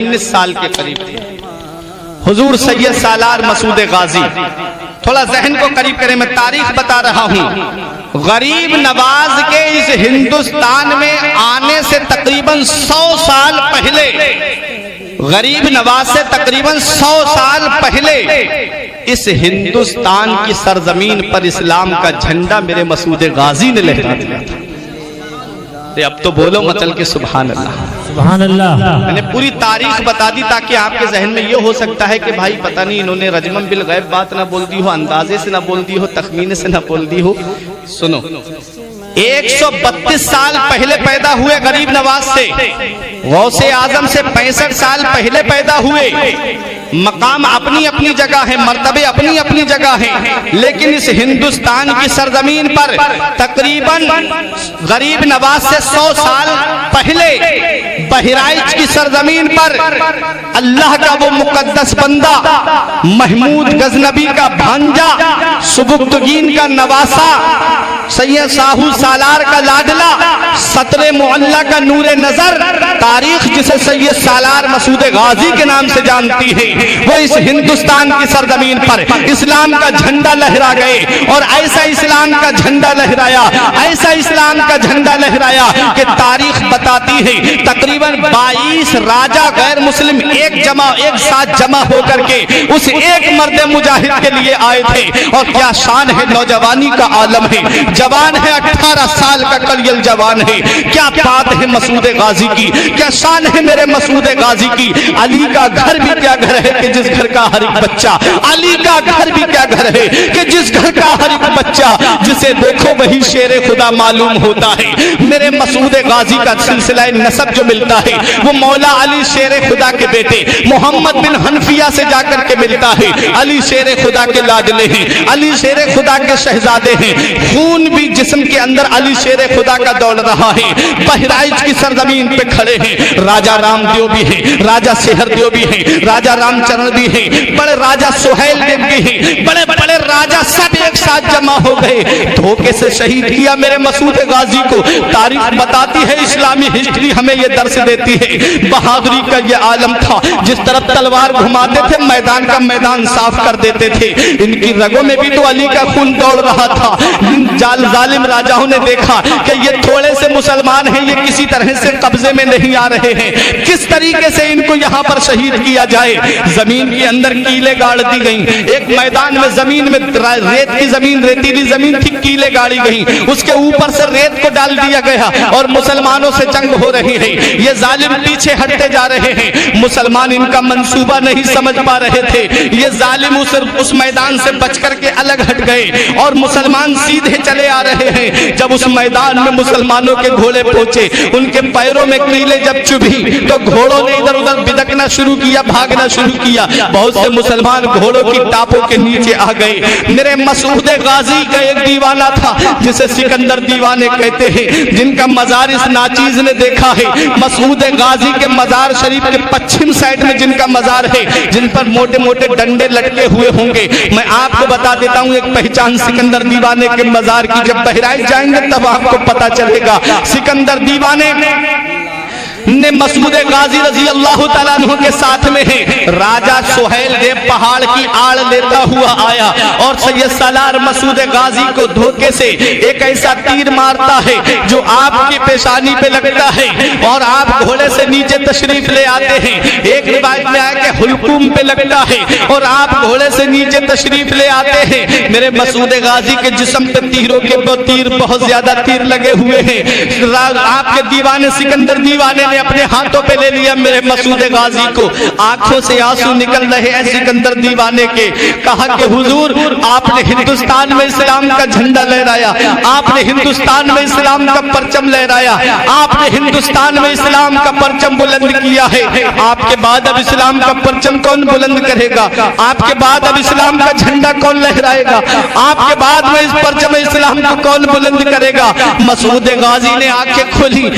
19 سال کے قریب تھے۔ حضور سید سالار مسعود غازی، تھوڑا ذہن کو قریب کریں، میں تاریخ بتا رہا ہوں۔ غریب نواز کے اس ہندوستان میں آنے سے تقریباً 100 سال پہلے، غریب نواز سے تقریباً 100 سال پہلے اس ہندوستان کی سرزمین پر اسلام کا جھنڈا میرے مسعود غازی نے لہرا دیا تھا۔ اب تو بولو مچل کے سبحان اللہ، سبحان اللہ۔ میں نے پوری تاریخ بتا دی تاکہ آپ کے ذہن میں یہ ہو سکتا ہے کہ بھائی پتہ نہیں انہوں نے رجمن بالغیب بات نہ بول دی ہو، اندازے سے نہ بول دی ہو، تخمینے سے نہ بول دی ہو۔ سنو، 132 سال پہلے پیدا ہوئے غریب نواز سے، غوث اعظم سے 65 سال پہلے پیدا ہوئے۔ مقام اپنی اپنی جگہ ہے، مرتبے اپنی اپنی جگہ ہیں، لیکن اس ہندوستان کی سرزمین پر تقریباً غریب نواز سے 100 سال پہلے بہرائچ کی سرزمین پر اللہ کا وہ مقدس بندہ، محمود غزنبی کا بھانجا، سبکتگین کا نواسا، سید ساہو سالار کا لاڈلا، سطر معلّہ کا نور نظر، تاریخ جسے سید سالار مسعود غازی کے نام سے جانتی ہے، وہ اس ہندوستان کی سرزمین پر اسلام کا جھنڈا لہرا گئے، اور ایسا اسلام کا جھنڈا لہرایا، ایسا اسلام کا جھنڈا لہرایا کہ تاریخ بتاتی ہے تقریباً 22 راجہ غیر مسلم ایک ساتھ جمع ہو کر کے اس ایک مرد مجاہد کے لیے آئے تھے۔ اور کیا شان ہے، نوجوانی کا عالم ہے، جوان ہے، 18 سال کا کلیل جوان ہے، کیا بات ہے مسعود غازی کی، کیا شان ہے میرے مسعود غازی کی۔ علی کا گھر بھی کیا گھر ہے کہ جس گھر کا ہر ایک بچہ، علی کا گھر بھی کیا گھر ہے کہ جس گھر کا ہر ایک بچہ جسے دیکھو وہی شیر خدا معلوم ہوتا ہے۔ میرے مسعود غازی کا سلسلہ نسب جو ملتا ہے وہ مولا علی شیر خدا کے بیٹے محمد بن حنفیہ سے جا کر کے ملتا ہے۔ علی شیر خدا کے لاڈلے ہیں، علی شیر خدا کے شہزادے ہیں، خون بھی جسم کے اندر علی شیر خدا کا دوڑ رہا ہے۔ بہرائچ کی سرزمین پہ کھڑے ہیں راجہ رام دیو بھی ہیں، راجہ سہر دیو بھی ہیں، راجہ رام چرن بھی ہیں، بڑے راجہ سہیل دیو بھی ہیں، بڑے بڑے راجہ سب ایک ساتھ جمع ہو گئے، دھوکے سے شہید کیا میرے مسعود غازی کو۔ تاریخ بتاتی ہے، اسلامی ہسٹری ہمیں یہ درس دیتی ہے، بہادری کا یہ عالم تھا، جس طرف تلوار گھماتے تھے میدان کا میدان صاف کر دیتے تھے۔ ان کی رگوں میں بھی تو علی کا خون دوڑ رہا تھا۔ ظالم راجاؤں نے دیکھا کہ یہ تھوڑے سے مسلمان ہیں، یہ کسی طرح سے قبضے میں نہیں آ رہے ہیں، کس طریقے سے ان کو یہاں پر شہید کیا جائے۔ زمین کے اندر کیلیں گاڑ دی گئیں، ایک میدان میں زمین میں ریت کی زمین، ریتیلی زمین تھی، کیلیں گاڑی گئیں، اس کے اوپر سے ریت کو ڈال دیا گیا اور مسلمانوں سے جنگ ہو رہی ہے۔ یہ ظالم پیچھے ہٹتے جا رہے ہیں، مسلمان ان کا منصوبہ نہیں سمجھ پا رہے تھے۔ یہ ظالم اس میدان سے بچ کر کے الگ ہٹ گئے اور مسلمان سیدھے چلے آ رہے ہیں۔ جب اس میدان میں مسلمانوں کے گھوڑے پہنچے، ان کے پیروں میں کیلیں جب چبھی تو گھوڑوں نے ادھر ادھر بدکنا شروع کیا، بھاگنا شروع کیا۔ بہت سے مسلمان گھوڑوں کی ٹاپوں کے نیچے آ گئے۔ میرے مسعود غازی کا ایک دیوانہ تھا جسے سکندر دیوانے کہتے ہیں، جن کا مزار اس ناچیز نے دیکھا ہے۔ مسعود غازی کے مزار شریف کے پچھم سائڈ میں جن کا مزار ہے، جن پر موٹے موٹے ڈنڈے لٹکے ہوئے ہوں گے، میں آپ کو بتا دیتا ہوں ایک پہچان سکندر دیوانے کے مزار کی۔ جب بہرائچ جائیں گے تب آپ کو پتا چلے گا۔ سکندر دیوانے نے مسعود غازی رضی اللہ تعالیٰ عنہ کے ساتھ میں ہے، راجہ سہیل دیو پہاڑ کی آڑ لیتا ہوا آیا اور سید سالار مسعود غازی کو دھوکے سے ایک ایسا تیر مارتا ہے جو آپ کی پیشانی پہ لگتا ہے اور آپ گھوڑے سے نیچے تشریف لے آتے ہیں۔ ایک روایت میں آیا کہ حلقوم پہ لگتا ہے اور آپ گھوڑے سے نیچے تشریف لے آتے ہیں۔ میرے مسعود غازی کے جسم پہ تیروں کے تیر بہت زیادہ تیر لگے ہوئے ہیں۔ آپ کے دیوانے سکندر دیوانے نے اپنے ہاتھوں پہ لے لیا میرے مسعود غازی کو، آنکھوں سے آنسو نکل رہے ہیں سکندر دیوانے کے۔ کہا کہ حضور آپ نے ہندوستان میں اسلام کا جھنڈا لہرایا، آپ نے ہندوستان میں اسلام کا پرچم لہرایا، آپ نے ہندوستان میں اسلام کا پرچم بلند کیا ہے، آپ کے بعد اب اسلام کا پرچم کون بلند کرے گا؟ آپ کے بعد اب اسلام کا جھنڈا کون لہرائے گا؟ آپ کے بعد میں اس پرچم اسلام کو کون بلند کرے گا؟ مسعود غازی نے آنکھیں کھولی۔